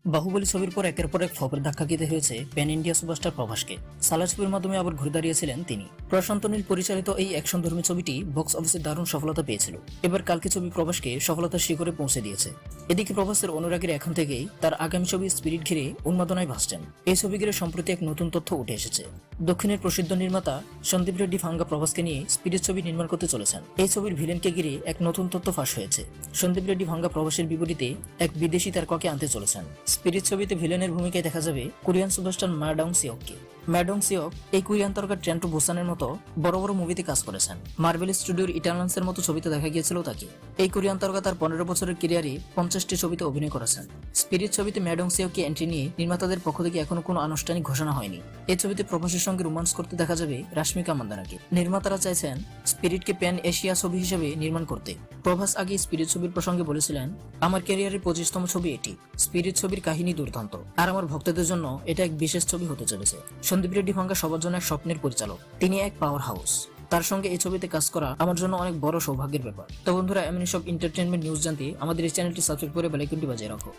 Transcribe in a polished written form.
বাহুবলী ছবির পর একের পর এক ফ্লপের ধাক্কা খেতে হয়েছে প্যান ইন্ডিয়া সুপারস্টার প্রভাসকে। সালার ছবির মাধ্যমে আবার ঘুরে দাঁড়িয়েছিলেন তিনি। প্রশান্ত নীল পরিচালিত এই অ্যাকশনধর্মী ছবিটি বক্স অফিসে দারুণ সফলতা পেয়েছিল। এবার কালকে ছবি প্রভাসকে সফলতার শিখরে পৌঁছে দিয়েছে। এদিকে প্রভাসের অনুরাগীরা এখন থেকেই তার আগামী ছবি স্পিরিট ঘিরে উন্মাদনায় ভাসছেন। এই ছবি ঘিরে সম্প্রতি এক নতুন তথ্য উঠে এসেছে। দক্ষিণের প্রসিদ্ধ নির্মাতা সন্দীপ রেড্ডি ভাঙ্গা প্রভাসকে নিয়ে স্পিরিট ছবি নির্মাণ করতে চলেছেন। এই ছবির ভিলেনকে ঘিরে এক নতুন তথ্য ফাঁস হয়েছে। সন্দীপ রেড্ডি ভাঙ্গা প্রভাসের বিপরীতে এক বিদেশি তারকাকে আনতে চলেছেন। স্পিরিট ছবিতে ভিলেনের ভূমিকায় দেখা যাবে কোরিয়ান সুপারস্টার মা ডং সিওককে। মা ডং সিওক এই কোরিয়ান তারকা ট্রেন টু বুসানের মতো বড় বড় মুভিতে কাজ করেছেন। মার্বেল স্টুডিওর ইটারনালস এর মতো ছবিতে দেখা গিয়েছিল তাকে। এই কোরিয়ান তারকা তার 15 বছরের ক্যারিয়ারে 50টি ছবিতে অভিনয় করেছেন। স্পিরিট ছবিতে মা ডং সিওককে এন্ট্রি নিয়ে নির্মাতাদের পক্ষ থেকে এখনো কোনো আনুষ্ঠানিক ঘোষণা হয়নি। এই ছবিতে প্রভাসের সঙ্গে রোমান্স করতে দেখা যাবে রাশ্মিকা মান্দানাকে। নির্মাতারা চাইছেন স্পিরিটকে প্যান এশিয়া ছবি হিসেবে নির্মাণ করতে। প্রভাস আগে স্পিরিট ছবির প্রসঙ্গে বলেছিলেন, আমার ক্যারিয়ারের 25তম ছবি এটি। স্পিরিট ছবির কাহিনী দুর্দান্ত, আর আমার ভক্তদের জন্য এটা এক বিশেষ ছবি হতে চলেছে। সন্দীপ রেড্ডি ভাঙ্গা সবার জন্য এক স্বপ্নের পরিচালক। তিনি এক পাওয়ার হাউস। তার সঙ্গে এই ছবিতে কাজ করা আমার জন্য অনেক বড় সৌভাগ্যের ব্যাপার। তো বন্ধুরা, এমনি সব এন্টারটেইনমেন্ট নিউজ জানতে আমাদের এই চ্যানেলটি সাবস্ক্রাইব করে বেল আইকনটি বাজিয়ে রাখো।